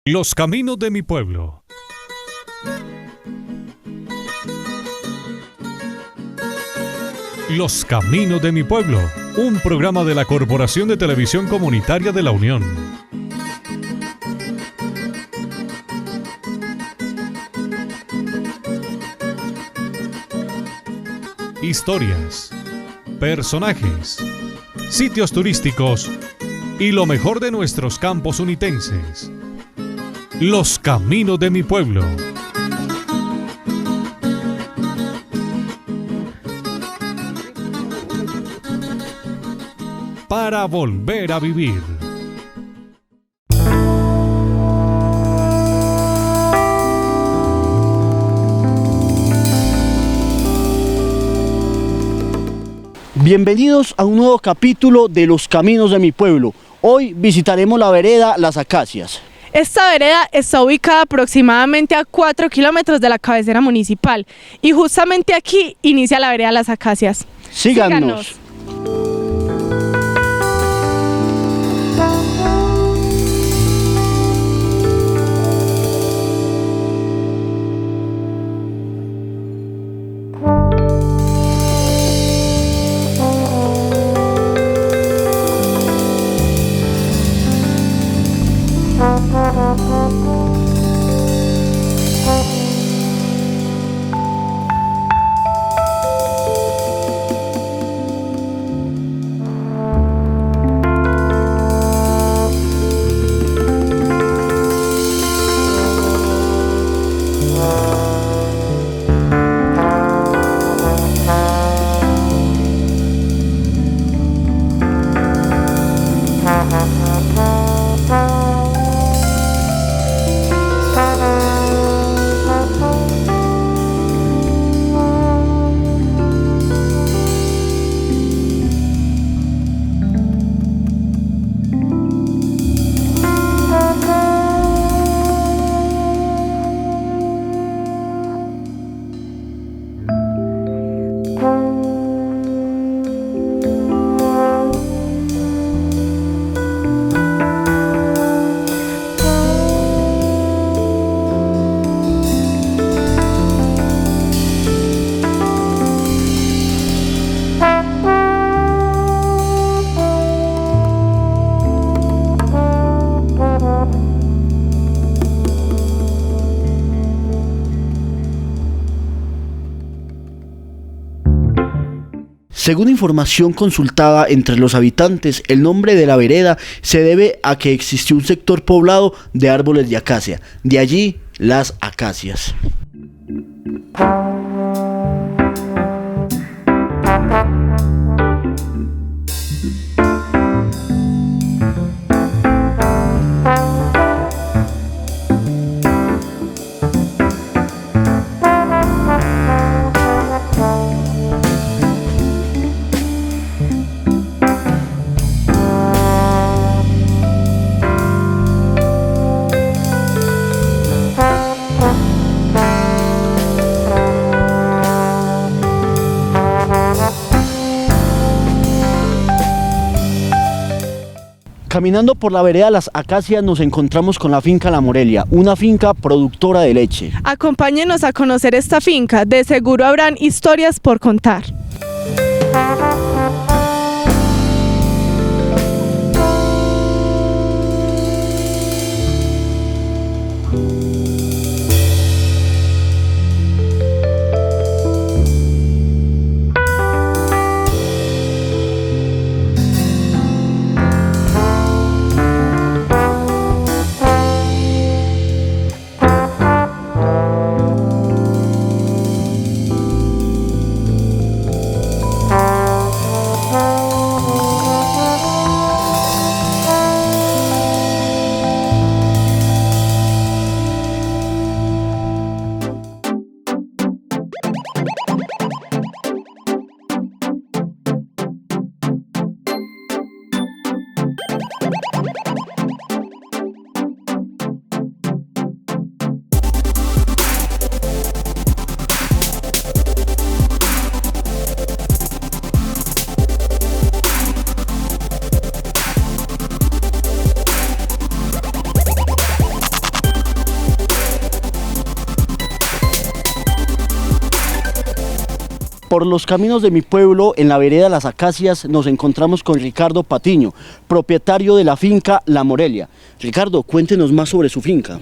Los caminos de mi pueblo. Los caminos de mi pueblo, un programa de la Corporación de Televisión Comunitaria de la Unión. Historias, personajes, sitios turísticos y lo mejor de nuestros campos unitenses. Los caminos de mi pueblo. Para volver a vivir. Bienvenidos a un nuevo capítulo de Los Caminos de mi Pueblo. Hoy visitaremos la vereda Las Acacias. Esta vereda está ubicada aproximadamente a 4 kilómetros de la cabecera municipal y justamente aquí inicia la vereda Las Acacias. Síganos. Según información consultada entre los habitantes, el nombre de la vereda se debe a que existió un sector poblado de árboles de acacia, de allí las acacias. Caminando por la vereda Las Acacias nos encontramos con la finca La Morelia, una finca productora de leche. Acompáñenos a conocer esta finca, de seguro habrán historias por contar. Por los caminos de mi pueblo, en la vereda Las Acacias, nos encontramos con Ricardo Patiño, propietario de la finca La Morelia. Ricardo, cuéntenos más sobre su finca.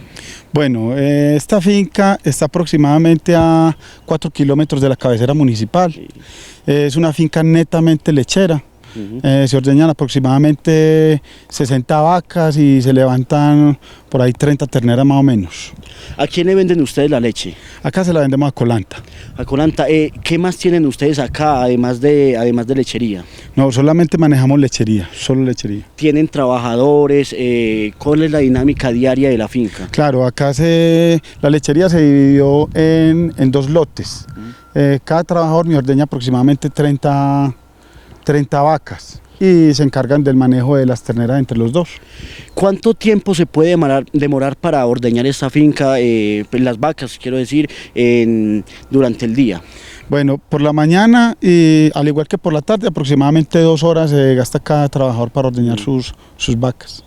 Bueno, esta finca está aproximadamente a 4 kilómetros de la cabecera municipal. Es una finca netamente lechera. Se ordeñan aproximadamente 60 vacas y se levantan por ahí 30 terneras más o menos. ¿A quién le venden ustedes la leche? Acá se la vendemos a Colanta. A Colanta. ¿Qué más tienen ustedes acá, además de lechería? No, solamente manejamos lechería, solo lechería. ¿Tienen trabajadores? ¿Cuál es la dinámica diaria de la finca? Claro, acá la lechería se dividió en 2 lotes. Cada trabajador me ordeña aproximadamente 30 vacas y se encargan del manejo de las terneras entre los dos. ¿Cuánto tiempo se puede demorar para ordeñar esta finca, las vacas, quiero decir, durante el día? Bueno, por la mañana y al igual que por la tarde, aproximadamente 2 horas se gasta cada trabajador para ordeñar sus vacas.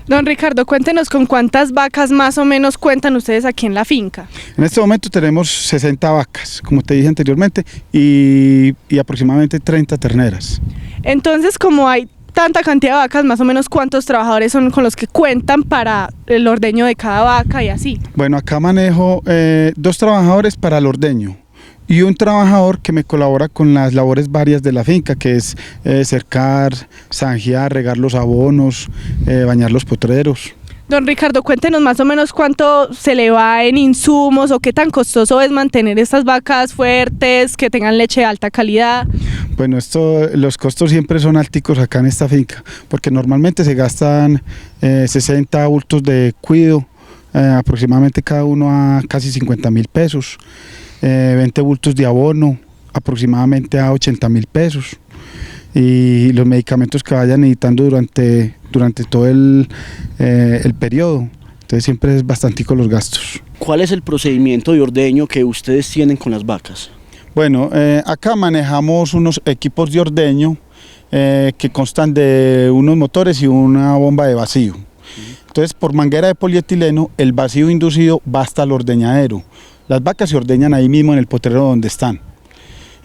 Don Ricardo, cuéntenos con cuántas vacas más o menos cuentan ustedes aquí en la finca. En este momento tenemos 60 vacas, como te dije anteriormente, y aproximadamente 30 terneras. Entonces, como hay tanta cantidad de vacas, más o menos cuántos trabajadores son con los que cuentan para el ordeño de cada vaca y así. Bueno, acá manejo 2 trabajadores para el ordeño y un trabajador que me colabora con las labores varias de la finca, que es cercar, zanjear, regar los abonos, bañar los potreros. Don Ricardo, cuéntenos más o menos cuánto se le va en insumos o qué tan costoso es mantener estas vacas fuertes, que tengan leche de alta calidad. Bueno, los costos siempre son alticos acá en esta finca, porque normalmente se gastan 60 bultos de cuido, aproximadamente cada uno a casi 50.000 pesos, 20 bultos de abono, aproximadamente a 80.000 pesos. Y los medicamentos que vayan necesitando durante todo el periodo. Entonces siempre es bastantico los gastos. ¿Cuál es el procedimiento de ordeño que ustedes tienen con las vacas? Bueno, acá manejamos unos equipos de ordeño que constan de unos motores y una bomba de vacío. Entonces, por manguera de polietileno, el vacío inducido va hasta el ordeñadero. Las vacas se ordeñan ahí mismo en el potrero donde están.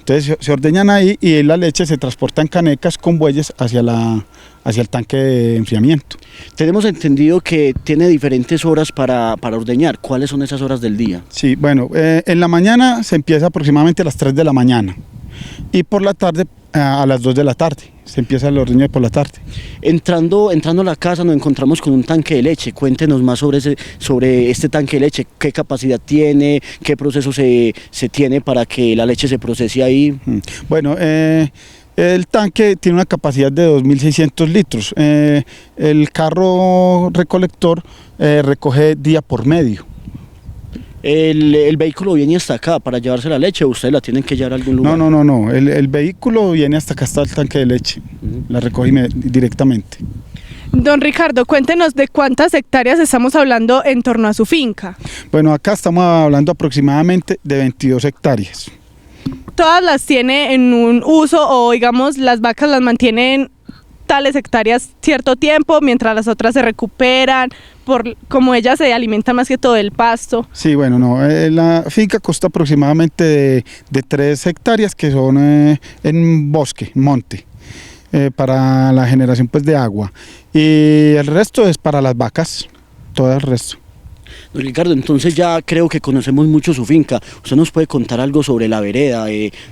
Entonces se ordeñan ahí y la leche se transporta en canecas con bueyes hacia el tanque de enfriamiento. Tenemos entendido que tiene diferentes horas para ordeñar. ¿Cuáles son esas horas del día? Sí, bueno, en la mañana se empieza aproximadamente a las 3 de la mañana y por la tarde a las 2 de la tarde. Se empieza el ordeño por la tarde. Entrando a la casa nos encontramos con un tanque de leche. Cuéntenos más sobre este tanque de leche. ¿Qué capacidad tiene? ¿Qué proceso se tiene para que la leche se procese ahí? Bueno, el tanque tiene una capacidad de 2.600 litros. El carro recolector recoge día por medio. ¿El vehículo viene hasta acá para llevarse la leche o ustedes la tienen que llevar a algún lugar? No. El vehículo viene hasta acá, hasta el tanque de leche. La recoge directamente. Don Ricardo, cuéntenos de cuántas hectáreas estamos hablando en torno a su finca. Bueno, acá estamos hablando aproximadamente de 22 hectáreas. ¿Todas las tiene en un uso o digamos las vacas las mantienen tales hectáreas cierto tiempo mientras las otras se recuperan, como ellas se alimentan más que todo del pasto? Sí, bueno, no, la finca consta aproximadamente de 3 hectáreas que son en bosque, monte, para la generación pues de agua, y el resto es para las vacas, todo el resto. Don Ricardo, entonces ya creo que conocemos mucho su finca. ¿Usted nos puede contar algo sobre la vereda?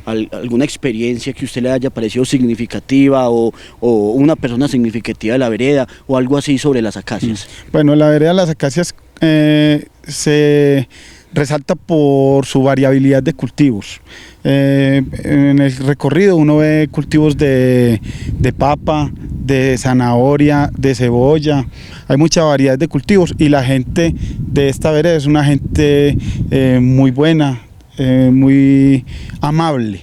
¿Alguna experiencia que a usted le haya parecido significativa o una persona significativa de la vereda o algo así sobre las acacias? Bueno, la vereda de las acacias se resalta por su variabilidad de cultivos. En el recorrido uno ve cultivos de papa, de zanahoria, de cebolla. Hay mucha variedad de cultivos y la gente de esta vereda es una gente muy buena, muy amable.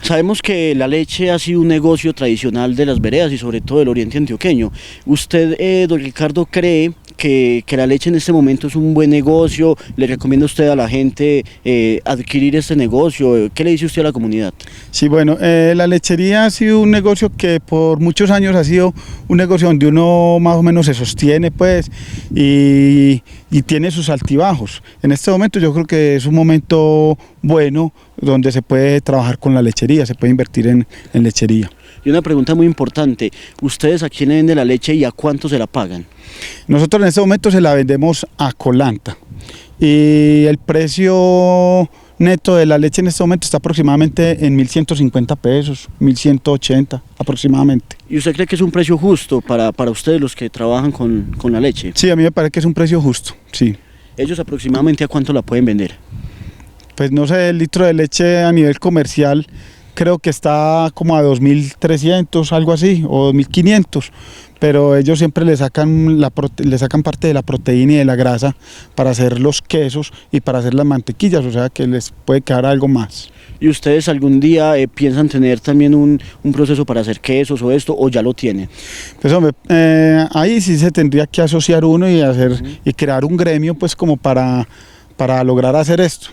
Sabemos que la leche ha sido un negocio tradicional de las veredas y sobre todo del oriente antioqueño. ¿Usted, don Ricardo, cree que la leche en este momento es un buen negocio? ¿Le recomienda usted a la gente adquirir este negocio? ¿Qué le dice usted a la comunidad? Sí, bueno, la lechería ha sido un negocio que por muchos años ha sido un negocio donde uno más o menos se sostiene, pues, y tiene sus altibajos. En este momento yo creo que es un momento bueno donde se puede trabajar con la lechería, se puede invertir en lechería. Y una pregunta muy importante, ¿ustedes a quién le venden la leche y a cuánto se la pagan? Nosotros en este momento se la vendemos a Colanta y el precio neto de la leche en este momento está aproximadamente en 1.150 pesos, 1.180 aproximadamente. ¿Y usted cree que es un precio justo para ustedes los que trabajan con la leche? Sí, a mí me parece que es un precio justo, sí. ¿Ellos aproximadamente a cuánto la pueden vender? Pues no sé, el litro de leche a nivel comercial creo que está como a 2.300, algo así, o 2.500, pero ellos siempre le sacan parte de la proteína y de la grasa para hacer los quesos y para hacer las mantequillas, o sea que les puede quedar algo más. ¿Y ustedes algún día piensan tener también un proceso para hacer quesos o esto, o ya lo tienen? Pues hombre, ahí sí se tendría que asociar uno y y crear un gremio pues como para lograr hacer esto.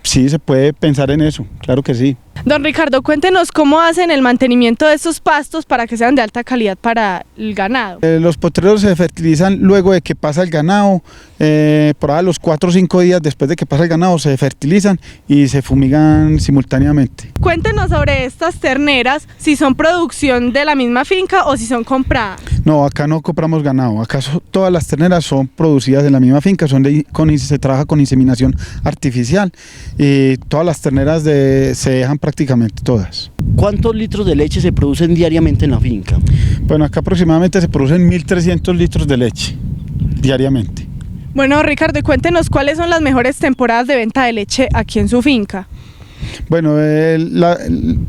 Sí, se puede pensar en eso, claro que sí. Don Ricardo, cuéntenos cómo hacen el mantenimiento de estos pastos para que sean de alta calidad para el ganado. Los potreros se fertilizan luego de que pasa el ganado, por ahí a los 4 o 5 días después de que pasa el ganado se fertilizan y se fumigan simultáneamente. Cuéntenos sobre estas terneras, si son producción de la misma finca o si son compradas. No, acá no compramos ganado, acá todas las terneras son producidas en la misma finca, se trabaja con inseminación artificial y todas las terneras se dejan prácticamente todas. ¿Cuántos litros de leche se producen diariamente en la finca? Bueno, acá aproximadamente se producen 1.300 litros de leche diariamente. Bueno, Ricardo, cuéntenos cuáles son las mejores temporadas de venta de leche aquí en su finca. Bueno,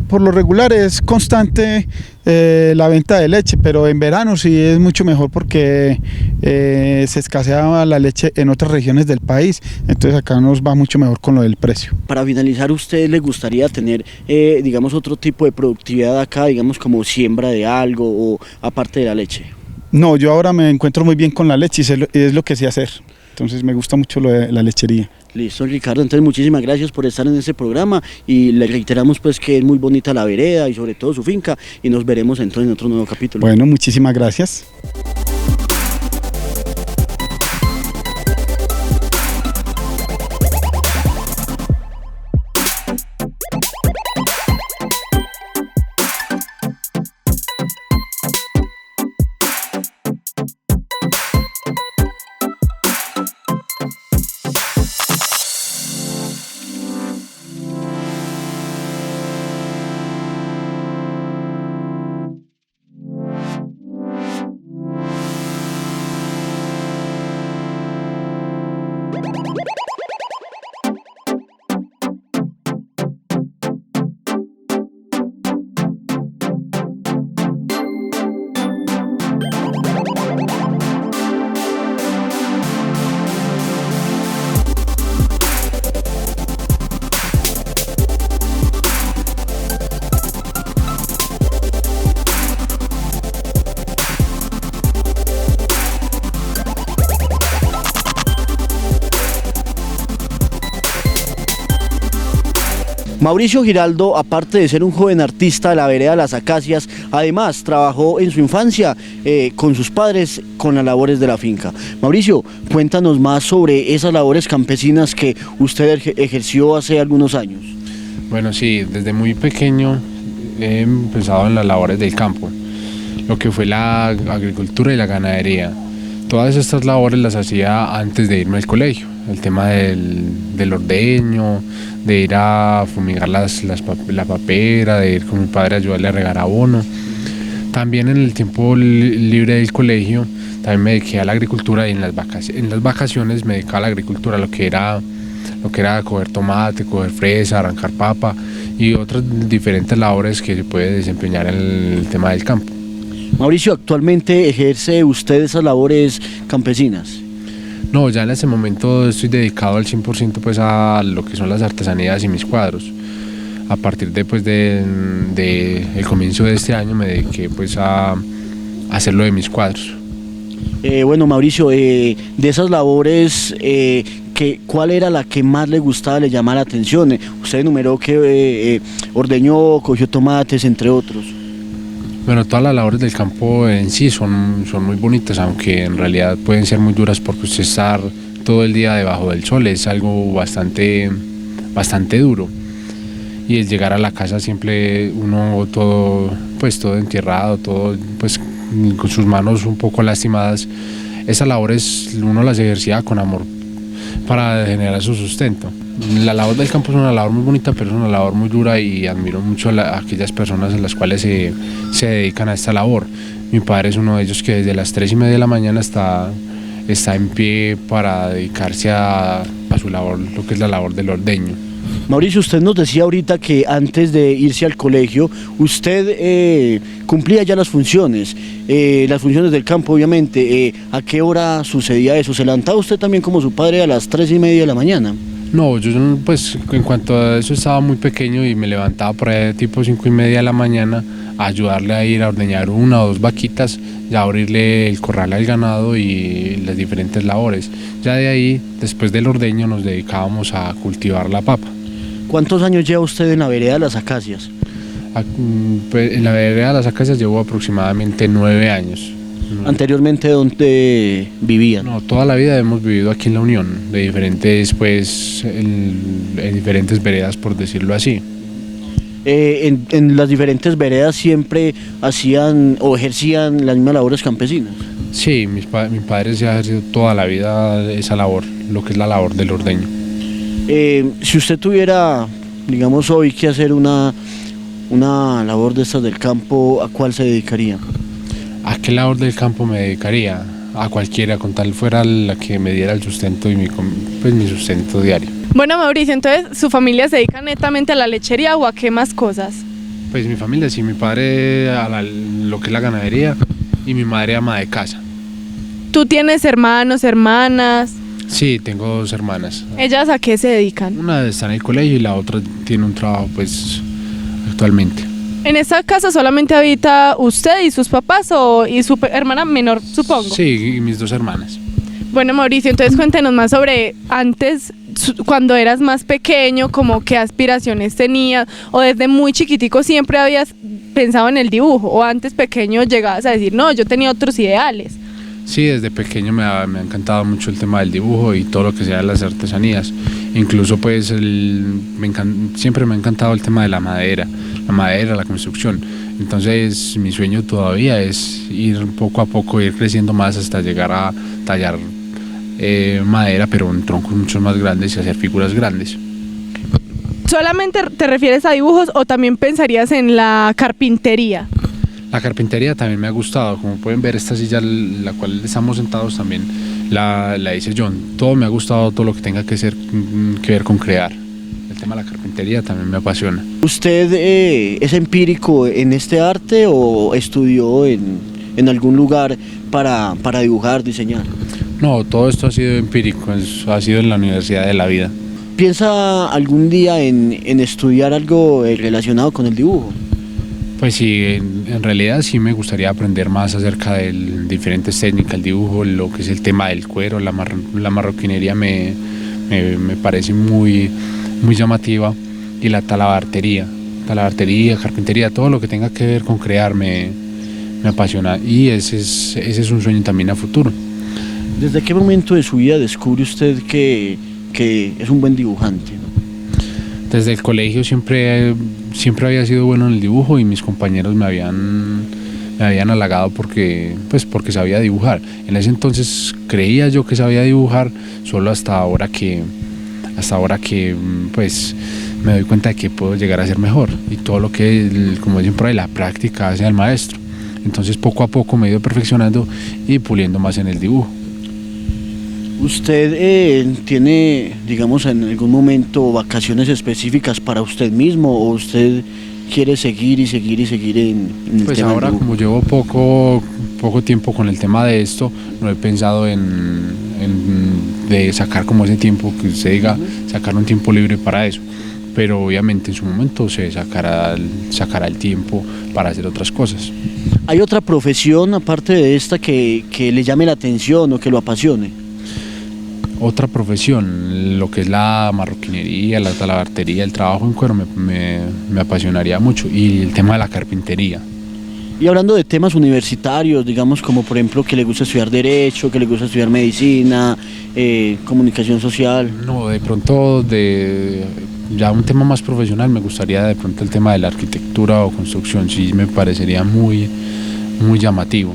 por lo regular es constante la venta de leche, pero en verano sí es mucho mejor porque se escasea la leche en otras regiones del país, entonces acá nos va mucho mejor con lo del precio. Para finalizar, ¿a usted le gustaría tener, digamos, otro tipo de productividad acá, digamos, como siembra de algo o aparte de la leche? No, yo ahora me encuentro muy bien con la leche y es lo que sé hacer. Entonces me gusta mucho lo de la lechería. Listo, Ricardo, entonces muchísimas gracias por estar en este programa y le reiteramos pues que es muy bonita la vereda y sobre todo su finca y nos veremos entonces en otro nuevo capítulo. Bueno, muchísimas gracias. Mauricio Giraldo, aparte de ser un joven artista de la vereda de las Acacias, además trabajó en su infancia con sus padres con las labores de la finca. Mauricio, cuéntanos más sobre esas labores campesinas que usted ejerció hace algunos años. Bueno, sí, desde muy pequeño he empezado en las labores del campo, lo que fue la agricultura y la ganadería. Todas estas labores las hacía antes de irme al colegio, el tema del ordeño, de ir a fumigar la papera, de ir con mi padre a ayudarle a regar abono. También en el tiempo libre del colegio también me dediqué a la agricultura y en las vacaciones me dedicaba a la agricultura, lo que era coger tomate, coger fresa, arrancar papa y otras diferentes labores que se puede desempeñar en el tema del campo. Mauricio, ¿actualmente ejerce usted esas labores campesinas? No, ya en ese momento estoy dedicado al 100% pues a lo que son las artesanías y mis cuadros. A partir de el comienzo de este año me dediqué pues a hacer lo de mis cuadros. Bueno, Mauricio, de esas labores, ¿cuál era la que más le gustaba, le llamaba la atención? Usted enumeró que ordeñó, cogió tomates, entre otros. Bueno, todas las labores del campo en sí son muy bonitas, aunque en realidad pueden ser muy duras porque usted estar todo el día debajo del sol es algo bastante duro. Y el llegar a la casa siempre uno todo entierrado, todo pues con sus manos un poco lastimadas. Esas labores uno las ejercía con amor para generar su sustento. La labor del campo es una labor muy bonita, pero es una labor muy dura y admiro mucho a aquellas personas en las cuales se dedican a esta labor. Mi padre es uno de ellos que desde las 3:30 de la mañana está en pie para dedicarse a su labor, lo que es la labor del ordeño. Mauricio, usted nos decía ahorita que antes de irse al colegio, usted cumplía ya las funciones del campo, obviamente. ¿A qué hora sucedía eso? ¿Se levantaba usted también como su padre a las 3:30 de la mañana? No, yo pues en cuanto a eso estaba muy pequeño y me levantaba por ahí tipo 5:30 de la mañana a ayudarle a ir a ordeñar 1 o 2 vaquitas, ya abrirle el corral al ganado y las diferentes labores. Ya de ahí, después del ordeño, nos dedicábamos a cultivar la papa. ¿Cuántos años lleva usted en la vereda de las Acacias? En la vereda de las Acacias llevo aproximadamente 9 años. ¿Anteriormente dónde vivían? No, toda la vida hemos vivido aquí en La Unión, de diferentes, en diferentes veredas, por decirlo así. En las diferentes veredas siempre hacían o ejercían las mismas labores campesinas. Sí, mi padre se ha ejercido toda la vida esa labor, lo que es la labor del ordeño. Si usted tuviera, digamos hoy, que hacer una labor de estas del campo, ¿a cuál se dedicaría? ¿A qué labor del campo me dedicaría? A cualquiera, con tal fuera la que me diera el sustento y mi sustento diario. Bueno, Mauricio, entonces, ¿su familia se dedica netamente a la lechería o a qué más cosas? Pues mi familia, sí, mi padre a lo que es la ganadería y mi madre ama de casa. ¿Tú tienes hermanos, hermanas? Sí, tengo 2 hermanas. ¿Ellas a qué se dedican? Una está en el colegio y la otra tiene un trabajo pues actualmente. ¿En esta casa solamente habita usted y sus papás y su hermana menor, supongo? Sí, y mis 2 hermanas. Bueno, Mauricio, entonces cuéntenos más sobre antes, cuando eras más pequeño, como qué aspiraciones tenías, o desde muy chiquitico siempre habías pensado en el dibujo, o antes pequeño llegabas a decir, no, yo tenía otros ideales. Sí, desde pequeño me ha encantado mucho el tema del dibujo y todo lo que sea de las artesanías. Incluso pues siempre me ha encantado el tema de la madera, la construcción. Entonces mi sueño todavía es ir poco a poco, ir creciendo más hasta llegar a tallar madera, pero en troncos mucho más grandes y hacer figuras grandes. ¿Solamente te refieres a dibujos o también pensarías en la carpintería? La carpintería también me ha gustado, como pueden ver esta silla la cual estamos sentados también la hice yo. Todo me ha gustado, todo lo que tenga que ver con crear. El tema de la carpintería también me apasiona. ¿Usted es empírico en este arte o estudió en algún lugar para dibujar, diseñar? No, todo esto ha sido empírico, ha sido en la Universidad de la Vida. ¿Piensa algún día en estudiar algo relacionado con el dibujo? Pues sí, en realidad sí me gustaría aprender más acerca de diferentes técnicas, el dibujo, lo que es el tema del cuero, la marroquinería me parece muy llamativa, y la talabartería, carpintería, todo lo que tenga que ver con crear me apasiona, y ese es un sueño también a futuro. ¿Desde qué momento de su vida descubre usted que es un buen dibujante? Desde el colegio siempre había sido bueno en el dibujo y mis compañeros me habían halagado porque sabía dibujar. En ese entonces creía yo que sabía dibujar, solo hasta ahora que pues me doy cuenta de que puedo llegar a ser mejor, y todo lo que, como dicen por ahí, la práctica hace al maestro. Entonces poco a poco me he ido perfeccionando y puliendo más en el dibujo. ¿Usted tiene, digamos, en algún momento vacaciones específicas para usted mismo, o usted quiere seguir en el pues tema ahora, del dibujo? como llevo poco tiempo con el tema de esto, no he pensado de sacar como ese tiempo que usted diga, sacar un tiempo libre para eso, pero obviamente en su momento se sacará el tiempo para hacer otras cosas. ¿Hay otra profesión aparte de esta que le llame la atención o que lo apasione? Otra profesión, lo que es la marroquinería, la talabartería, el trabajo en cuero me apasionaría mucho, y el tema de la carpintería. Y hablando de temas universitarios, digamos como por ejemplo que le gusta estudiar Derecho, que le gusta estudiar Medicina, Comunicación Social. No, de pronto, ya un tema más profesional, me gustaría de pronto el tema de la arquitectura o construcción, sí me parecería muy llamativo.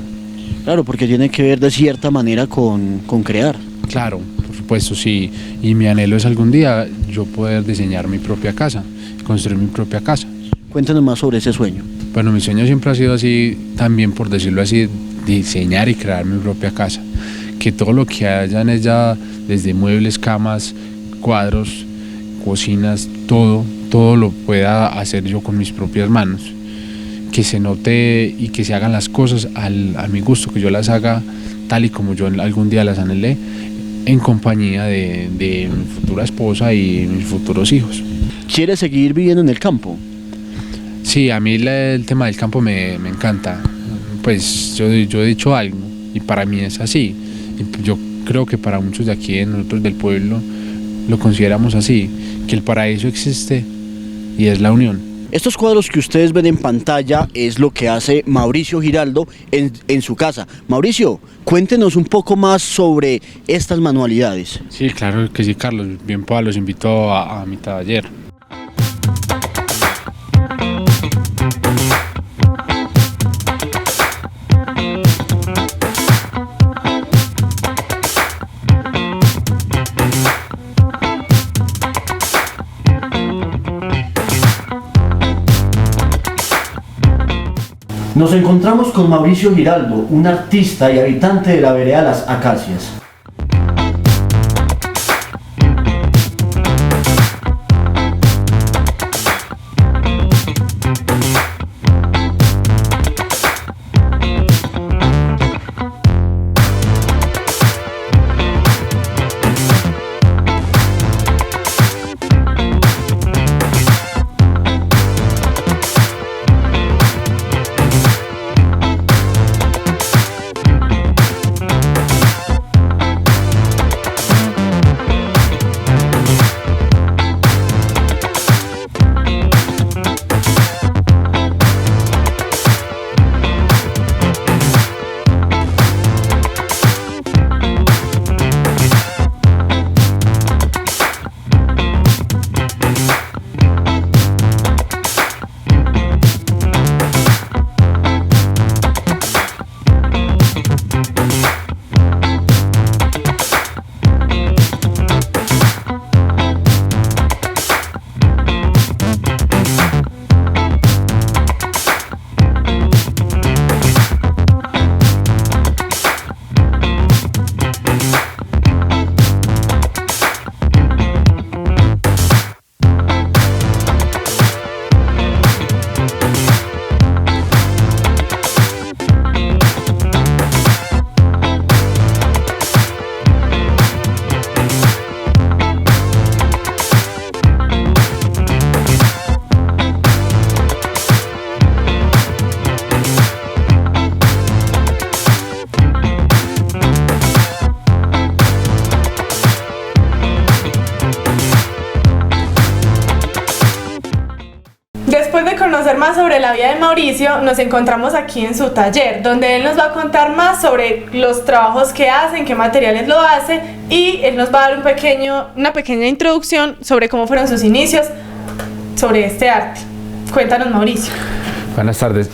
Claro, porque tiene que ver de cierta manera con crear. Claro, por supuesto, sí, y mi anhelo es algún día yo poder diseñar mi propia casa, construir mi propia casa. Cuéntanos más sobre ese sueño. Bueno, mi sueño siempre ha sido así, también por decirlo así, diseñar y crear mi propia casa. Que todo lo que haya en ella, desde muebles, camas, cuadros, cocinas, todo lo pueda hacer yo con mis propias manos. Que se note y que se hagan las cosas a mi gusto, que yo las haga tal y como yo algún día las anhelé, en compañía de mi futura esposa y mis futuros hijos. ¿Quieres seguir viviendo en el campo? Sí, a mí el tema del campo me encanta. Pues yo he dicho algo y para mí es así. Y yo creo que para muchos de aquí, nosotros del pueblo, lo consideramos así, que el paraíso existe y es la unión. Estos cuadros que ustedes ven en pantalla es lo que hace Mauricio Giraldo en su casa. Mauricio, cuéntenos un poco más sobre estas manualidades. Sí, claro que sí, Carlos. Bien, pues los invito a mi taller. Nos encontramos con Mauricio Giraldo, un artista y habitante de la vereda Las Acacias. Después de conocer más sobre la vida de Mauricio, nos encontramos aquí en su taller, donde él nos va a contar más sobre los trabajos que hace, en qué materiales lo hace, y él nos va a dar una pequeña introducción sobre cómo fueron sus inicios sobre este arte. Cuéntanos, Mauricio. Buenas tardes.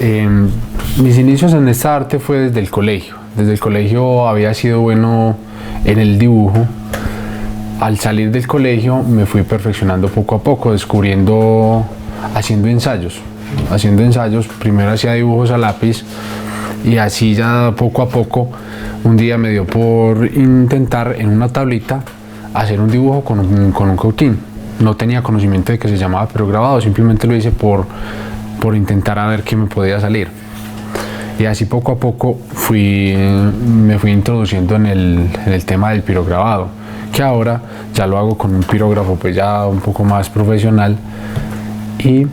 Mis inicios en esta arte fue desde el colegio. Desde el colegio había sido bueno en el dibujo. Al salir del colegio me fui perfeccionando poco a poco, haciendo ensayos. Primero hacía dibujos a lápiz y así ya poco a poco un día me dio por intentar en una tablita hacer un dibujo con un cautín. No tenía conocimiento de que se llamaba pirograbado, simplemente lo hice por intentar a ver qué me podía salir. Y así poco a poco me fui introduciendo en el tema del pirograbado, que ahora ya lo hago con un pirógrafo pues ya un poco más profesional, y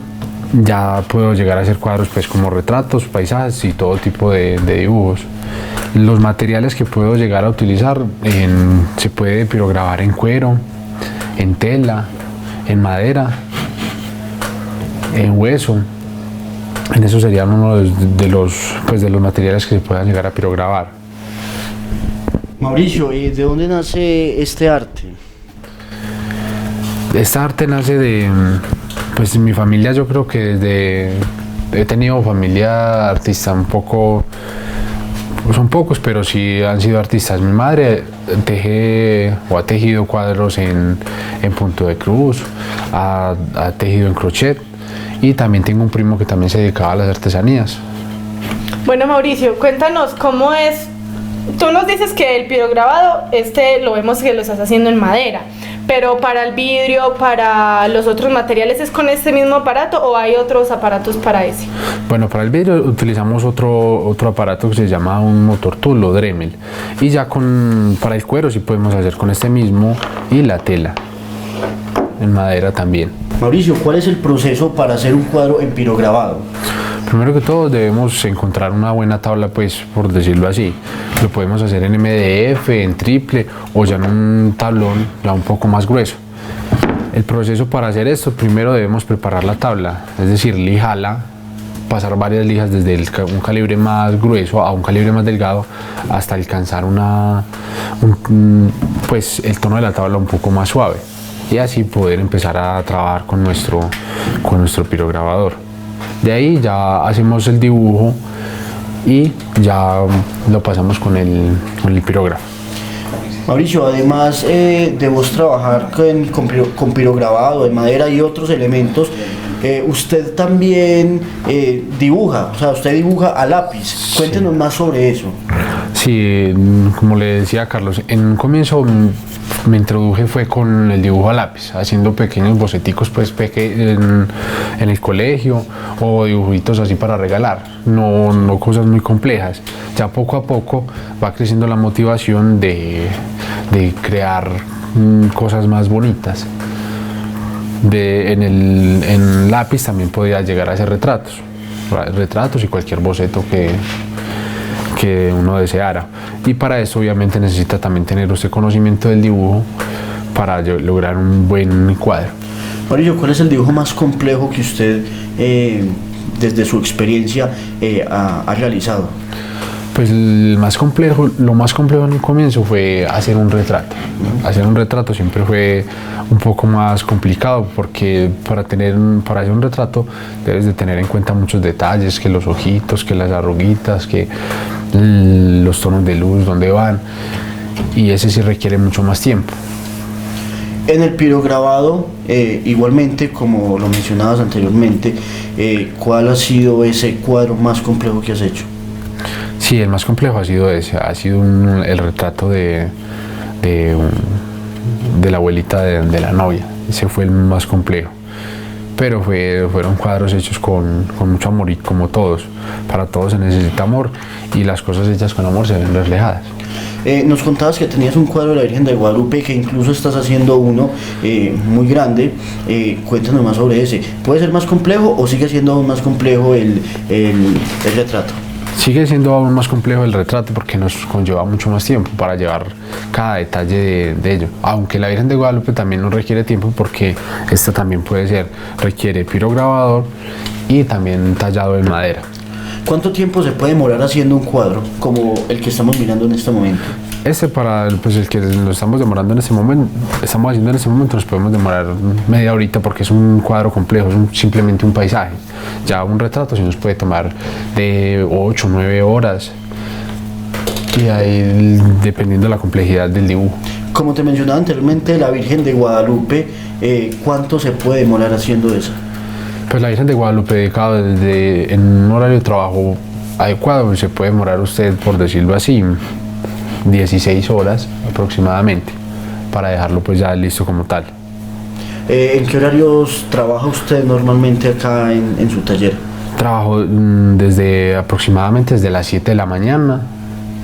ya puedo llegar a hacer cuadros pues como retratos, paisajes y todo tipo de dibujos. Los materiales que puedo llegar a utilizar, se puede pirograbar en cuero, en tela, en madera, en hueso. En eso serían uno de los materiales que se puedan llegar a pirograbar. Mauricio, ¿y de dónde nace este arte? Esta arte nace de, pues mi familia, yo creo que he tenido familia artista un poco, son pocos, pero sí han sido artistas. Mi madre ha tejido cuadros en punto de cruz, ha tejido en crochet, y también tengo un primo que también se dedicaba a las artesanías. Bueno, Mauricio, cuéntanos cómo es. Tú nos dices que el pirograbado, lo vemos que lo estás haciendo en madera, pero para el vidrio, para los otros materiales, ¿es con este mismo aparato o hay otros aparatos para ese? Bueno, para el vidrio utilizamos otro aparato que se llama un motor tool o Dremel, y ya para el cuero sí podemos hacer con este mismo, y la tela, en madera también. Mauricio, ¿cuál es el proceso para hacer un cuadro en pirograbado? Primero que todo debemos encontrar una buena tabla, pues por decirlo así. Lo podemos hacer en MDF, en triple o ya en un tablón ya un poco más grueso. El proceso para hacer esto, primero debemos preparar la tabla, es decir, lijarla, pasar varias lijas desde un calibre más grueso a un calibre más delgado hasta alcanzar pues el tono de la tabla un poco más suave, y así poder empezar a trabajar con nuestro pirograbador. De ahí ya hacemos el dibujo y ya lo pasamos con el pirógrafo. Mauricio, además de vos trabajar con pirograbado, en madera y otros elementos, usted también dibuja, o sea, usted dibuja a lápiz. Cuéntenos más sobre eso. Sí, como le decía a Carlos, en un comienzo me introduje fue con el dibujo a lápiz, haciendo pequeños boceticos pues en el colegio, o dibujitos así para regalar, no cosas muy complejas. Ya poco a poco va creciendo la motivación de crear cosas más bonitas. En lápiz también podía llegar a hacer retratos y cualquier boceto que uno deseara, y para eso obviamente necesita también tener ese conocimiento del dibujo para lograr un buen cuadro. Mauricio, ¿cuál es el dibujo más complejo que usted desde su experiencia ha realizado? Pues lo más complejo en un comienzo fue hacer un retrato. Hacer un retrato siempre fue un poco más complicado, porque para hacer un retrato debes de tener en cuenta muchos detalles, que los ojitos, que las arruguitas, que los tonos de luz, dónde van, y ese sí requiere mucho más tiempo. En el pirograbado, igualmente como lo mencionabas anteriormente, ¿cuál ha sido ese cuadro más complejo que has hecho? Sí, el más complejo ha sido ese, el retrato de la abuelita de la novia. Ese fue el más complejo, pero fueron cuadros hechos con mucho amor, y como todos, para todos se necesita amor, y las cosas hechas con amor se ven reflejadas. Nos contabas que tenías un cuadro de la Virgen de Guadalupe, que incluso estás haciendo uno muy grande. Cuéntanos más sobre ese. ¿Puede ser más complejo o sigue siendo aún más complejo el retrato? Sigue siendo aún más complejo el retrato, porque nos conlleva mucho más tiempo para llevar cada detalle de ello. Aunque la Virgen de Guadalupe también nos requiere tiempo, porque esta también requiere pirograbador y también tallado en madera. ¿Cuánto tiempo se puede demorar haciendo un cuadro como el que estamos mirando en este momento? El que lo estamos haciendo en este momento, nos podemos demorar media horita, porque es un cuadro complejo, es simplemente un paisaje. Ya un retrato sí nos puede tomar de 8 o 9 horas, y ahí dependiendo de la complejidad del dibujo. Como te mencionaba anteriormente, la Virgen de Guadalupe, ¿cuánto se puede demorar haciendo eso? Pues la Virgen de Guadalupe, dedicado en un horario de trabajo adecuado, se puede demorar usted, por decirlo así, 16 horas aproximadamente, para dejarlo pues ya listo como tal. ¿En qué horarios trabaja usted normalmente acá en su taller? Trabajo aproximadamente desde las 7 de la mañana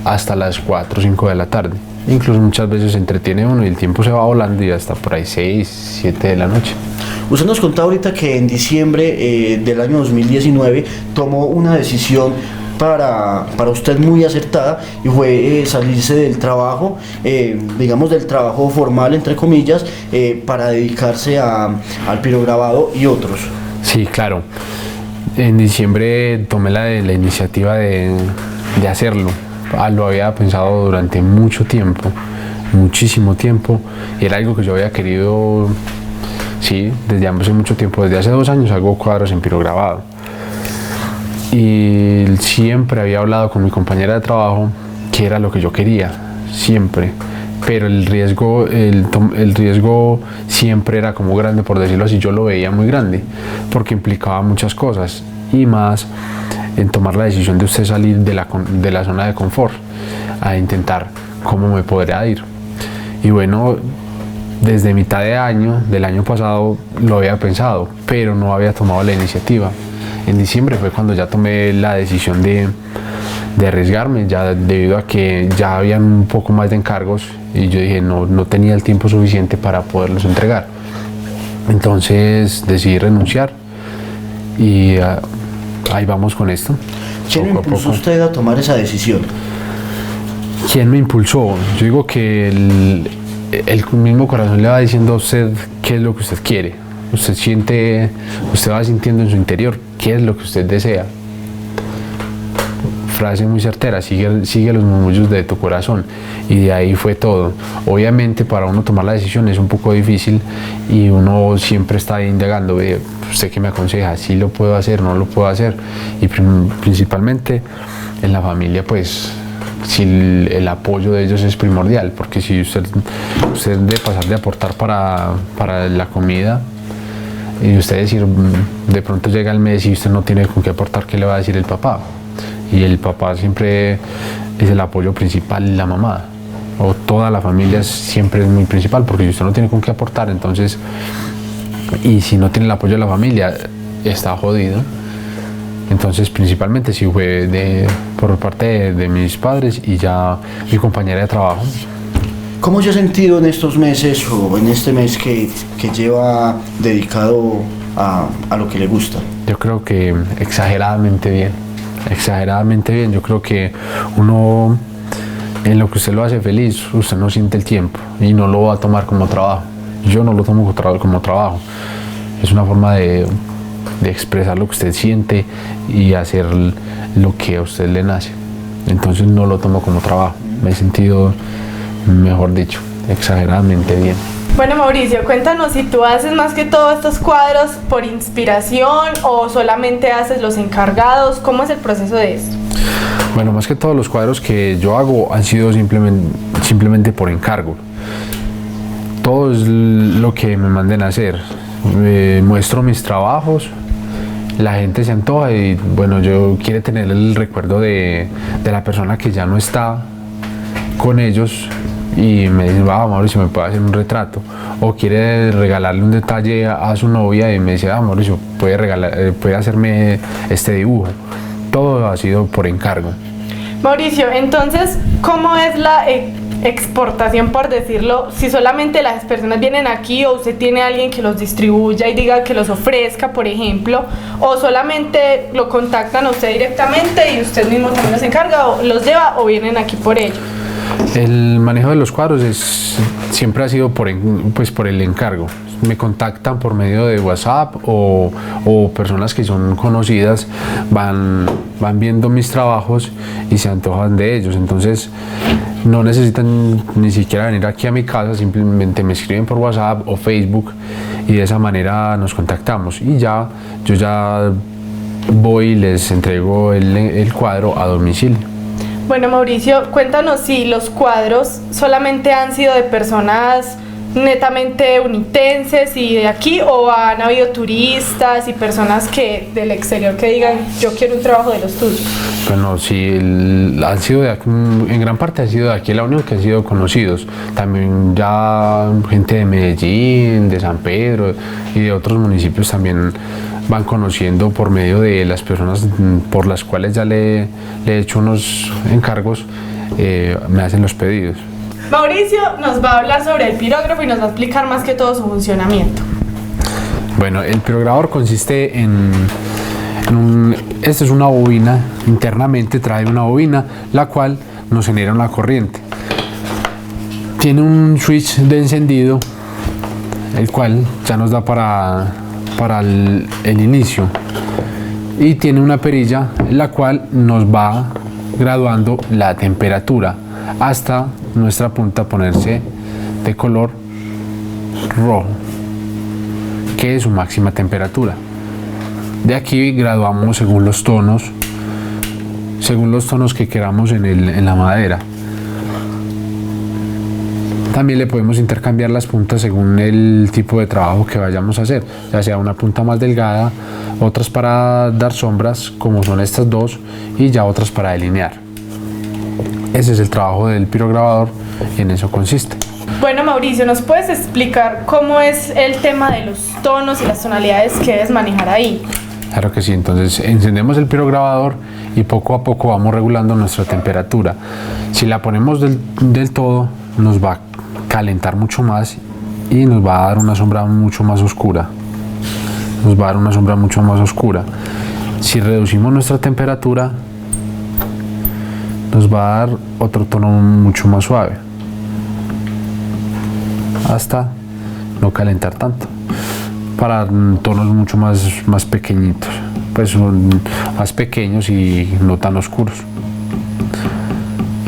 hasta las 4 o 5 de la tarde. Incluso muchas veces se entretiene uno y el tiempo se va volando, y hasta por ahí 6, 7 de la noche. Usted nos contaba ahorita que en diciembre del año 2019 tomó una decisión para usted muy acertada, y fue salirse del trabajo, digamos del trabajo formal entre comillas, para dedicarse al pirograbado y otros. Sí, claro. En diciembre tomé la iniciativa de hacerlo. Lo había pensado durante mucho tiempo, muchísimo tiempo, y era algo que yo había querido, sí, desde hace mucho tiempo. Desde hace 2 años hago cuadros en pirograbado. Y siempre había hablado con mi compañera de trabajo que era lo que yo quería, siempre. Pero el riesgo siempre era como grande, por decirlo así. Yo lo veía muy grande, porque implicaba muchas cosas, y más en tomar la decisión de usted salir de la zona de confort, a intentar cómo me podría ir. Y bueno, desde mitad del año pasado lo había pensado, pero no había tomado la iniciativa. En diciembre fue cuando ya tomé la decisión de arriesgarme, ya debido a que ya habían un poco más de encargos, y yo dije no tenía el tiempo suficiente para poderlos entregar. Entonces decidí renunciar, y ahí vamos con esto. ¿Quién lo impulsó usted a tomar esa decisión? ¿Quién me impulsó? Yo digo que el mismo corazón le va diciendo a usted qué es lo que usted quiere. Usted va sintiendo en su interior qué es lo que usted desea. Frase muy certera: sigue los murmullos de tu corazón. Y de ahí fue todo. Obviamente para uno tomar la decisión es un poco difícil, y uno siempre está indagando: ¿usted qué me aconseja? ¿Sí lo puedo hacer? ¿No lo puedo hacer? Y principalmente en la familia, pues si el apoyo de ellos es primordial, porque si usted de pasar de aportar para la comida, y usted decir, de pronto llega el mes y usted no tiene con qué aportar, ¿qué le va a decir el papá? Y el papá siempre es el apoyo principal, la mamá, o toda la familia siempre es muy principal, porque si usted no tiene con qué aportar, entonces, y si no tiene el apoyo de la familia, está jodido. Entonces principalmente sí fue por parte de mis padres y ya mi compañera de trabajo. ¿Cómo se ha sentido en estos meses, o en este mes que lleva dedicado a lo que le gusta? Yo creo que exageradamente bien. Yo creo que uno, en lo que usted lo hace feliz, usted no siente el tiempo y no lo va a tomar como trabajo. Yo no lo tomo como trabajo. Es una forma de expresar lo que usted siente y hacer lo que a usted le nace. Entonces no lo tomo como trabajo. Me he sentido, mejor dicho, exageradamente bien. Bueno, Mauricio, cuéntanos si tú haces más que todo estos cuadros por inspiración o solamente haces los encargados. ¿Cómo es el proceso de esto? Bueno, más que todos los cuadros que yo hago han sido simplemente por encargo. Todo es lo que me manden a hacer. Muestro mis trabajos, la gente se antoja y bueno, yo quiero tener el recuerdo de la persona que ya no está con ellos, y me dicen, Mauricio, ¿me puede hacer un retrato? O quiere regalarle un detalle a su novia y me dice, Mauricio, puede hacerme este dibujo. Todo ha sido por encargo. Mauricio, entonces, ¿cómo es la exportación, por decirlo? Si solamente las personas vienen aquí, o usted tiene a alguien que los distribuya y diga que los ofrezca, por ejemplo, o solamente lo contactan a usted directamente y usted mismo también los encarga, o los lleva, o vienen aquí por ellos. El manejo de los cuadros siempre ha sido por el encargo. Me contactan por medio de WhatsApp, o personas que son conocidas van viendo mis trabajos y se antojan de ellos. Entonces no necesitan ni siquiera venir aquí a mi casa, simplemente me escriben por WhatsApp o Facebook, y de esa manera nos contactamos, y yo ya voy y les entrego el cuadro a domicilio. Bueno, Mauricio, cuéntanos si los cuadros solamente han sido de personas netamente unitenses y de aquí, o han habido turistas y personas del exterior que digan, yo quiero un trabajo de los tuyos. Bueno, sí, han sido de aquí, en gran parte han sido de aquí en la Unión, que han sido conocidos. También ya gente de Medellín, de San Pedro y de otros municipios también van conociendo por medio de las personas por las cuales ya le he hecho unos encargos, me hacen los pedidos. Mauricio nos va a hablar sobre el pirógrafo y nos va a explicar más que todo su funcionamiento. Bueno, el pirograbador consiste esta es una bobina, internamente trae una bobina, la cual nos genera una corriente. Tiene un switch de encendido, el cual ya nos da para el inicio. Y tiene una perilla, la cual nos va graduando la temperatura hasta nuestra punta ponerse de color rojo, que es su máxima temperatura. De aquí graduamos según los tonos que queramos en la madera. También le podemos intercambiar las puntas según el tipo de trabajo que vayamos a hacer, ya sea una punta más delgada, otras para dar sombras, como son estas dos, y ya otras para delinear. Ese es el trabajo del pirograbador y en eso consiste. Bueno, Mauricio, ¿nos puedes explicar cómo es el tema de los tonos y las tonalidades que debes manejar ahí? Claro que sí, entonces encendemos el pirograbador y poco a poco vamos regulando nuestra temperatura. Si la ponemos del todo, nos va a calentar mucho más y nos va a dar una sombra mucho más oscura. Si reducimos nuestra temperatura, nos va a dar otro tono mucho más suave, hasta no calentar tanto, para tonos mucho más pequeñitos, pues son más pequeños y no tan oscuros.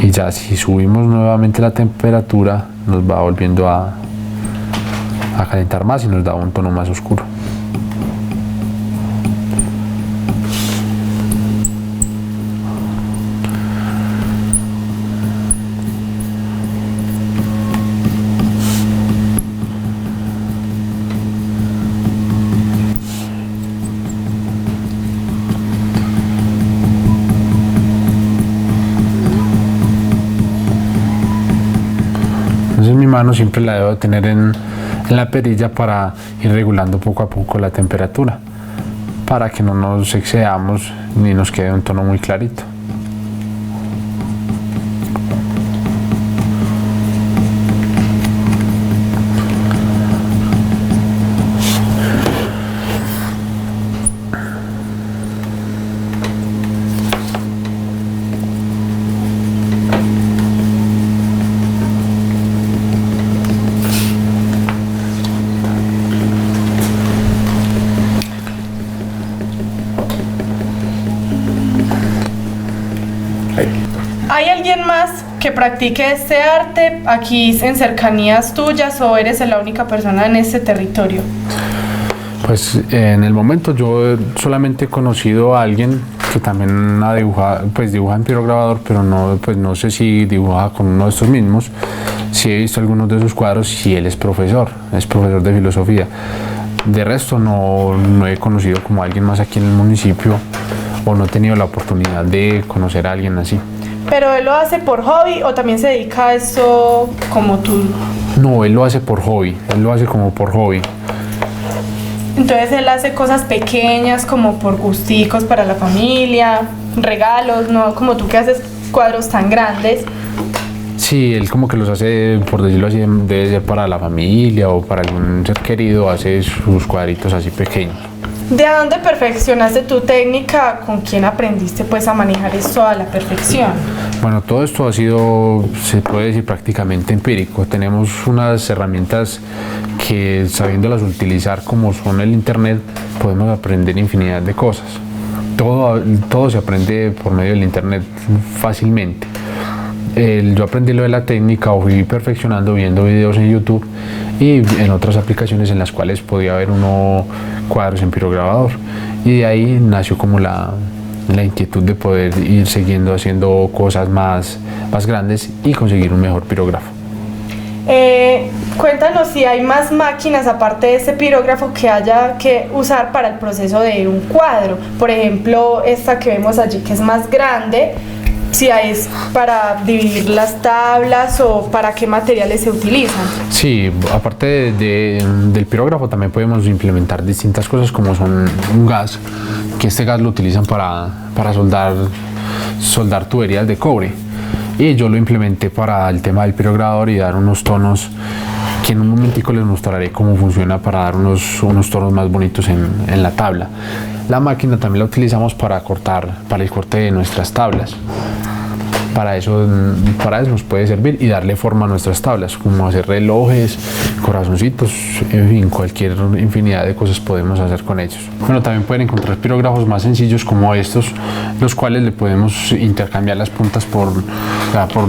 Y ya si subimos nuevamente la temperatura, nos va volviendo a calentar más y nos da un tono más oscuro. Entonces mi mano siempre la debo tener en la perilla para ir regulando poco a poco la temperatura, para que no nos excedamos ni nos quede un tono muy clarito. ¿Hay alguien más que practique este arte aquí en cercanías tuyas o eres la única persona en este territorio? Pues en el momento yo solamente he conocido a alguien que también ha dibujado, pues dibuja en pirograbador, pero no sé si dibuja con uno de estos mismos. Sí he visto algunos de sus cuadros y él es profesor de filosofía. De resto no he conocido como alguien más aquí en el municipio, o no he tenido la oportunidad de conocer a alguien así. ¿Pero él lo hace por hobby o también se dedica a eso como tú? No, él lo hace por hobby, él lo hace como por hobby. Entonces él hace cosas pequeñas como por gusticos para la familia, regalos, no como tú que haces cuadros tan grandes. Sí, él como que los hace, por decirlo así, debe ser para la familia o para algún ser querido, hace sus cuadritos así pequeños. ¿De dónde perfeccionaste tu técnica? ¿Con quién aprendiste pues a manejar esto a la perfección? Bueno, todo esto ha sido, se puede decir, prácticamente empírico. Tenemos unas herramientas que, sabiéndolas utilizar como son el internet, podemos aprender infinidad de cosas. Todo se aprende por medio del internet fácilmente. Yo aprendí lo de la técnica o fui perfeccionando viendo videos en YouTube y en otras aplicaciones en las cuales podía ver uno cuadros en pirograbador, y de ahí nació como la inquietud de poder ir siguiendo haciendo cosas más grandes y conseguir un mejor pirógrafo. Cuéntanos si hay más máquinas aparte de este pirógrafo que haya que usar para el proceso de un cuadro. Por ejemplo, esta que vemos allí que es más grande, si es para dividir las tablas o para qué materiales se utilizan. Sí, aparte del pirógrafo también podemos implementar distintas cosas como son un gas, que este gas lo utilizan para soldar tuberías de cobre, y yo lo implementé para el tema del pirograbador y dar unos tonos que en un momentico les mostraré cómo funciona para dar unos tonos más bonitos en la tabla. La máquina también la utilizamos para el corte de nuestras tablas. Para eso nos puede servir y darle forma a nuestras tablas, como hacer relojes, corazoncitos, en fin, cualquier infinidad de cosas podemos hacer con ellos. Bueno, también pueden encontrar pirógrafos más sencillos como estos, los cuales le podemos intercambiar las puntas por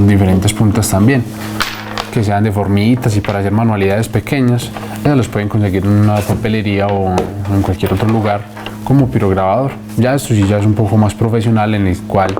diferentes puntas también, que sean de formitas y para hacer manualidades pequeñas. Ellos los pueden conseguir en una papelería o en cualquier otro lugar como pirograbador. Ya esto sí ya es un poco más profesional, en el cual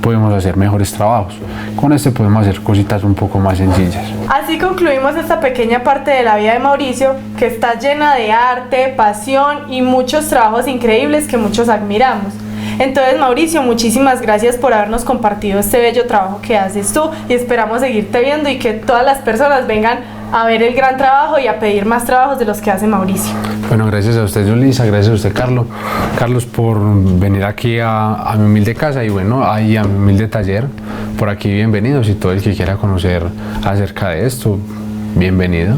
podemos hacer mejores trabajos. Con este podemos hacer cositas un poco más sencillas. Así concluimos esta pequeña parte de la vida de Mauricio, que está llena de arte, pasión y muchos trabajos increíbles que muchos admiramos. Entonces, Mauricio, muchísimas gracias por habernos compartido este bello trabajo que haces tú, y esperamos seguirte viendo y que todas las personas vengan a ver el gran trabajo y a pedir más trabajos de los que hace Mauricio. Bueno, gracias a usted, Yulisa, gracias a usted, Carlos, por venir aquí a mi humilde casa y bueno, ahí a mi humilde taller. Por aquí bienvenidos, y todo el que quiera conocer acerca de esto, bienvenido.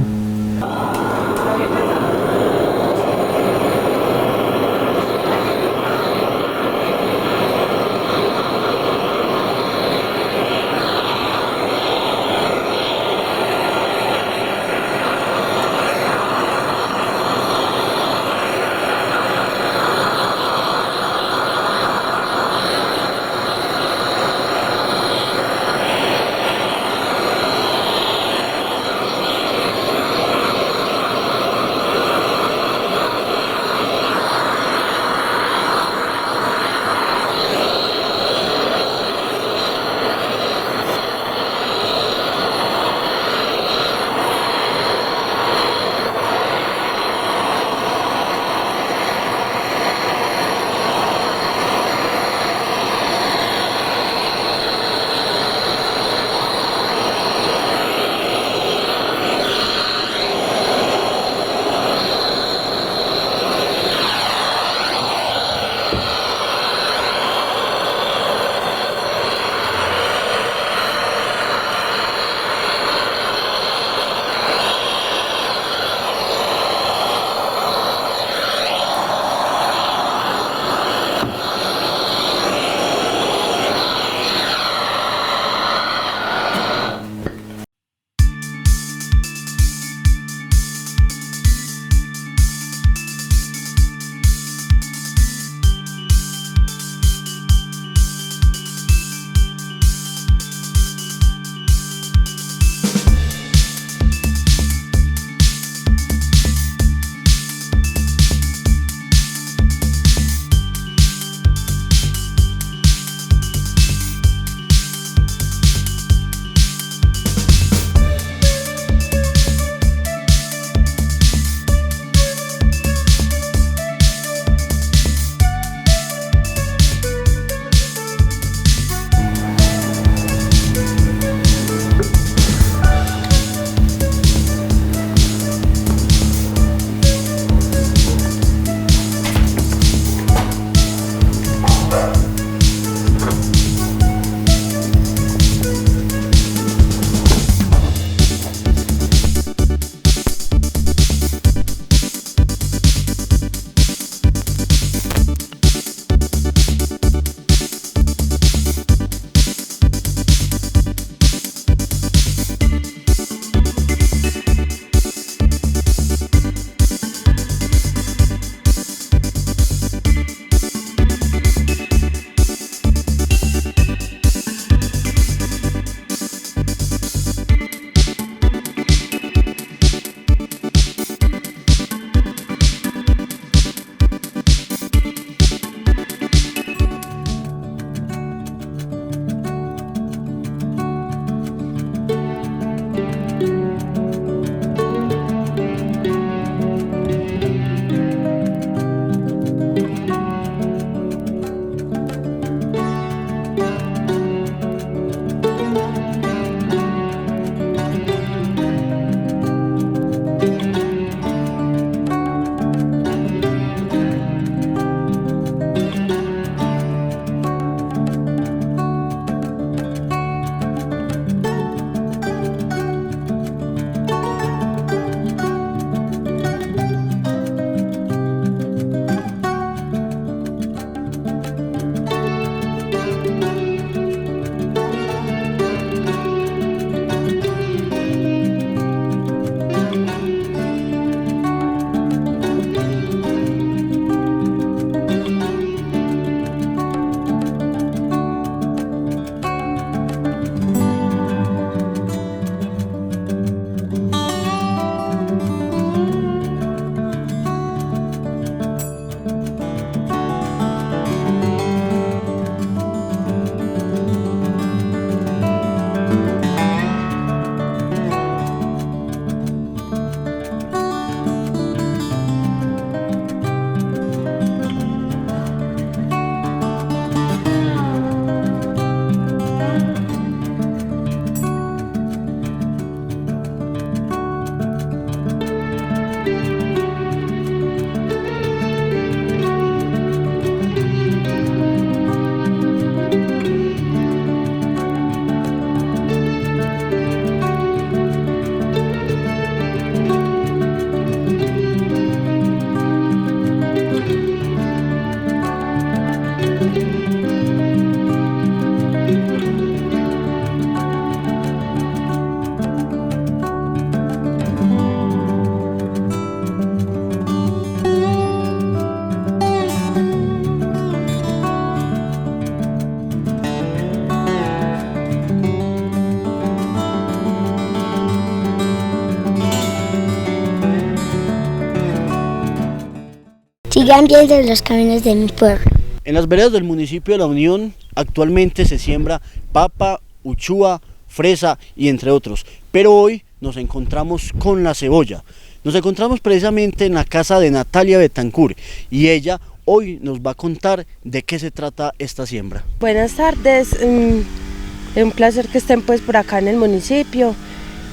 sigan viendo los caminos de mi pueblo. En las veredas del municipio de La Unión actualmente se siembra papa, uchúa, fresa y entre otros, pero hoy nos encontramos con la cebolla. Nos encontramos precisamente en la casa de Natalia Betancourt y ella hoy nos va a contar de qué se trata esta siembra. Buenas tardes, es un placer que estén pues por acá en el municipio,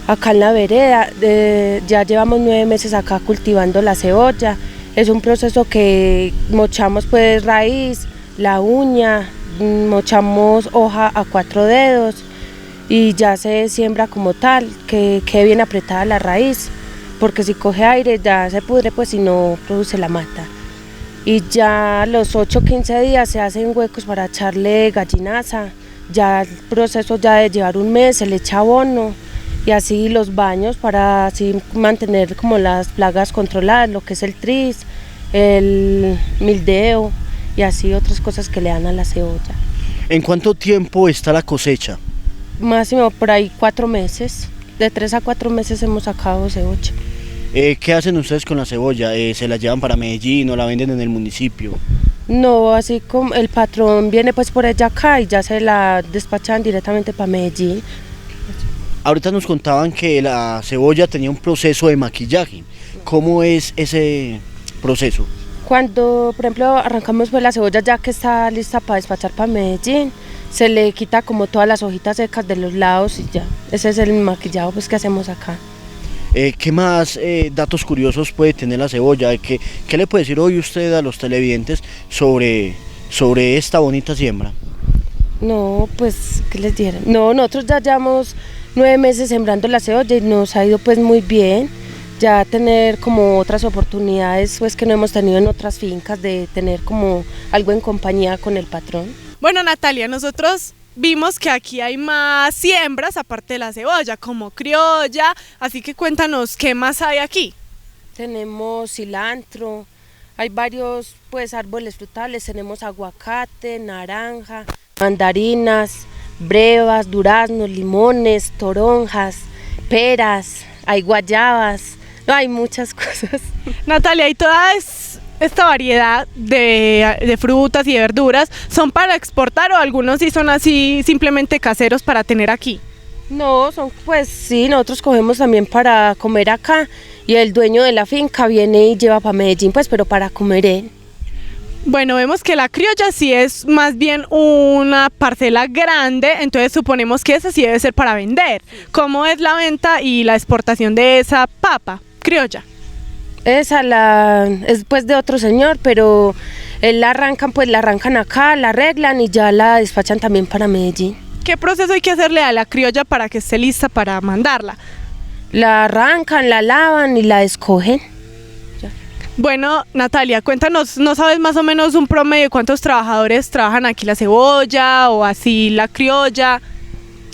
acá en la vereda. Ya llevamos 9 meses acá cultivando la cebolla. Es un proceso que mochamos pues raíz, la uña, mochamos hoja a 4 dedos y ya se siembra como tal, que quede bien apretada la raíz, porque si coge aire ya se pudre pues y no produce la mata. Y ya a los 8-15 días se hacen huecos para echarle gallinaza. Ya el proceso ya de llevar un mes se le echa abono y así los baños para así mantener como las plagas controladas, lo que es el tris, el mildeo y así otras cosas que le dan a la cebolla. ¿En cuánto tiempo está la cosecha? Máximo por ahí 4 meses, de 3 a 4 meses hemos sacado cebolla. ¿Qué hacen ustedes con la cebolla? ¿Se la llevan para Medellín o la venden en el municipio? No, así como el patrón viene pues por ella acá y ya se la despachan directamente para Medellín. Ahorita nos contaban que la cebolla tenía un proceso de maquillaje. ¿Cómo es ese proceso? Cuando, por ejemplo, arrancamos pues la cebolla ya que está lista para despachar para Medellín, se le quita como todas las hojitas secas de los lados y ya. Ese es el maquillado pues que hacemos acá. ¿Qué más datos curiosos puede tener la cebolla? ¿Qué le puede decir hoy usted a los televidentes sobre esta bonita siembra? No, pues, ¿qué les dieron? No, nosotros ya llevamos 9 meses sembrando la cebolla y nos ha ido pues muy bien. Ya tener como otras oportunidades pues que no hemos tenido en otras fincas, de tener como algo en compañía con el patrón. Bueno, Natalia, nosotros vimos que aquí hay más siembras aparte de la cebolla, como criolla, así que cuéntanos qué más hay aquí. Tenemos cilantro, hay varios pues árboles frutales, tenemos aguacate, naranja, mandarinas, brevas, duraznos, limones, toronjas, peras, hay guayabas, no, hay muchas cosas. Natalia, y toda esta variedad de frutas y de verduras, ¿son para exportar o algunos sí son así simplemente caseros para tener aquí? No, son pues sí, nosotros cogemos también para comer acá y el dueño de la finca viene y lleva para Medellín pues, pero para comer él. Bueno, vemos que la criolla sí es más bien una parcela grande, entonces suponemos que esa sí debe ser para vender. ¿Cómo es la venta y la exportación de esa papa criolla? Esa es pues de otro señor, pero él la arrancan acá, la arreglan y ya la despachan también para Medellín. ¿Qué proceso hay que hacerle a la criolla para que esté lista para mandarla? La arrancan, la lavan y la escogen. Bueno, Natalia, cuéntanos, ¿no sabes más o menos un promedio de cuántos trabajadores trabajan aquí la cebolla o así la criolla?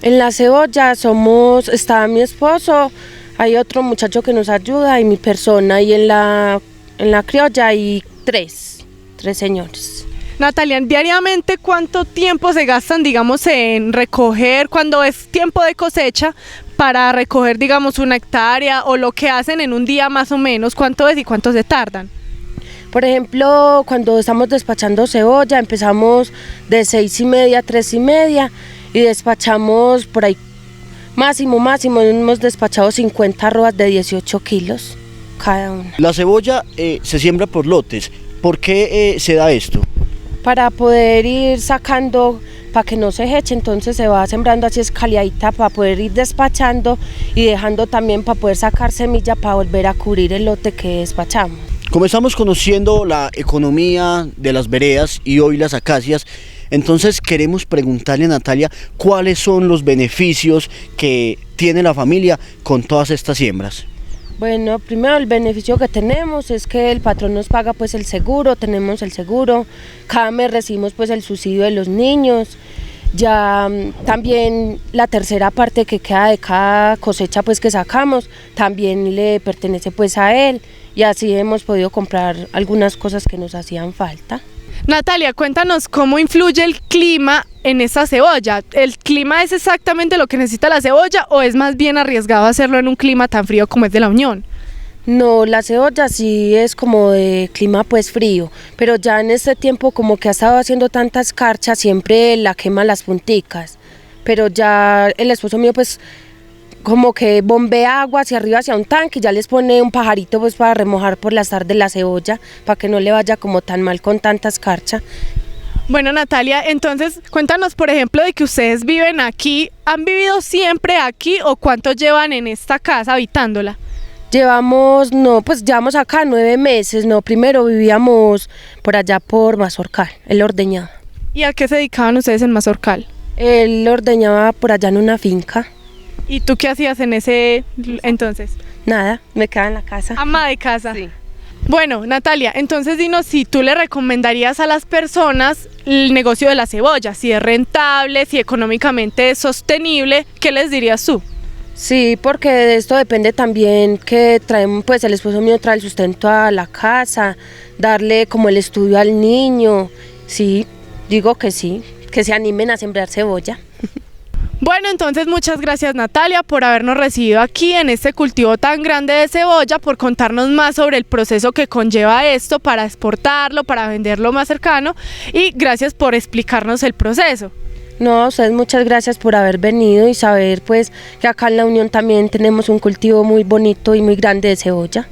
En la cebolla está mi esposo, hay otro muchacho que nos ayuda y mi persona, y en la criolla hay tres señores. Natalia, diariamente, ¿cuánto tiempo se gastan, digamos, en recoger cuando es tiempo de cosecha para recoger, digamos, 1 hectárea o lo que hacen en un día más o menos? ¿Cuánto es y cuánto se tardan? Por ejemplo, cuando estamos despachando cebolla, empezamos de 6:30 a 3:30 y despachamos por ahí máximo, hemos despachado 50 arrobas de 18 kilos cada una. La cebolla se siembra por lotes. ¿Por qué se da esto? Para poder ir sacando, para que no se eche, entonces se va sembrando así escaliadita para poder ir despachando y dejando también para poder sacar semilla para volver a cubrir el lote que despachamos. Como estamos conociendo la economía de las veredas y hoy las acacias, entonces queremos preguntarle a Natalia cuáles son los beneficios que tiene la familia con todas estas siembras. Bueno, primero el beneficio que tenemos es que el patrón nos paga pues el seguro, tenemos el seguro, cada mes recibimos pues el subsidio de los niños, ya también la tercera parte que queda de cada cosecha pues que sacamos también le pertenece pues a él y así hemos podido comprar algunas cosas que nos hacían falta. Natalia, cuéntanos cómo influye el clima en esa cebolla. ¿El clima es exactamente lo que necesita la cebolla o es más bien arriesgado hacerlo en un clima tan frío como es de La Unión? No, la cebolla sí es como de clima pues frío, pero ya en este tiempo como que ha estado haciendo tanta escarcha, siempre la quema las punticas, pero ya el esposo mío pues como que bombea agua hacia arriba hacia un tanque y ya les pone un pajarito pues para remojar por las tardes la cebolla, para que no le vaya como tan mal con tanta escarcha. Bueno, Natalia, entonces cuéntanos, por ejemplo, de que ustedes viven aquí. ¿Han vivido siempre aquí o cuánto llevan en esta casa habitándola? Llevamos acá 9 meses, no, primero vivíamos por allá por Mazorcal, él ordeñaba. ¿Y a qué se dedicaban ustedes en Mazorcal? Él ordeñaba por allá en una finca. ¿Y tú qué hacías en ese entonces? Nada, me quedaba en la casa. Ama de casa. Sí. Bueno, Natalia, entonces dinos si tú le recomendarías a las personas el negocio de la cebolla, si es rentable, si económicamente es sostenible, ¿qué les dirías tú? Sí, porque de esto depende también que traen, pues el esposo mío trae el sustento a la casa, darle como el estudio al niño. Sí, digo que sí, que se animen a sembrar cebolla. Bueno, entonces muchas gracias, Natalia, por habernos recibido aquí en este cultivo tan grande de cebolla, por contarnos más sobre el proceso que conlleva esto para exportarlo, para venderlo más cercano, y gracias por explicarnos el proceso. No, a ustedes muchas gracias por haber venido y saber pues que acá en la Unión también tenemos un cultivo muy bonito y muy grande de cebolla.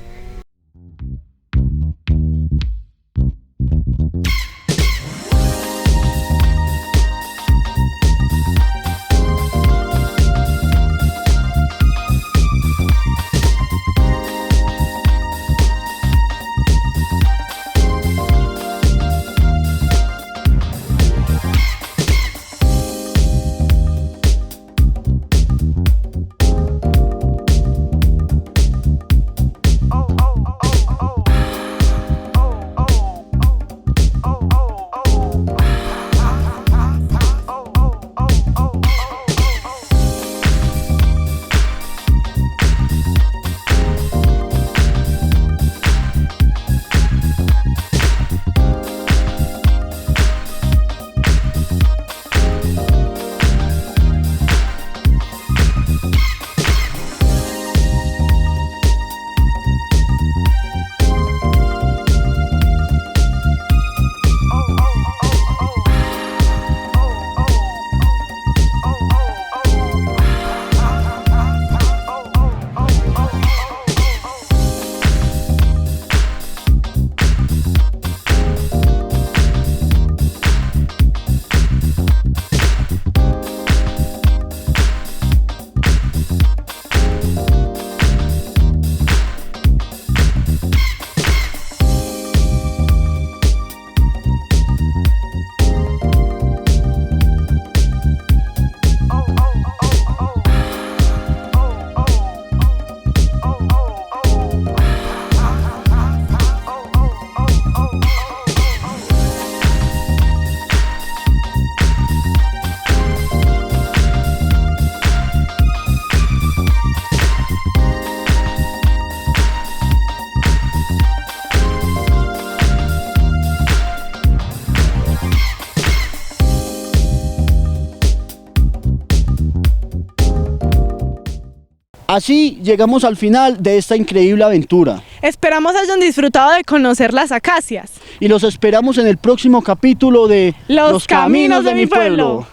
Así llegamos al final de esta increíble aventura. Esperamos hayan disfrutado de conocer las acacias. Y los esperamos en el próximo capítulo de Los Caminos de mi Pueblo.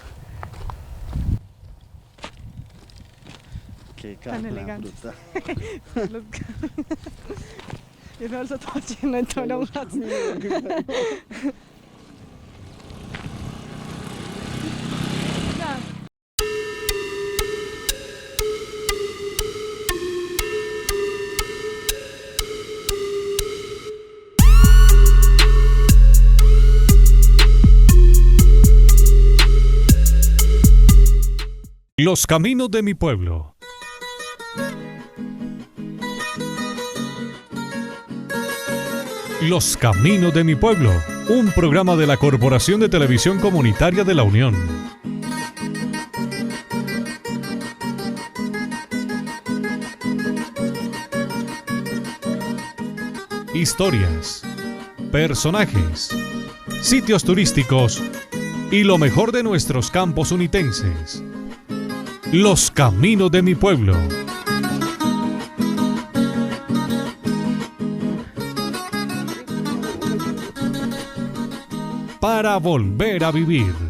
Qué Tan cara, elegantes. brutal. Y eso todo lleno de toronjas. Los Caminos de mi Pueblo. Los Caminos de mi Pueblo, un programa de la Corporación de Televisión Comunitaria de la Unión. Historias, personajes, sitios turísticos y lo mejor de nuestros campos unitenses. Los Caminos de mi Pueblo. para volver a vivir.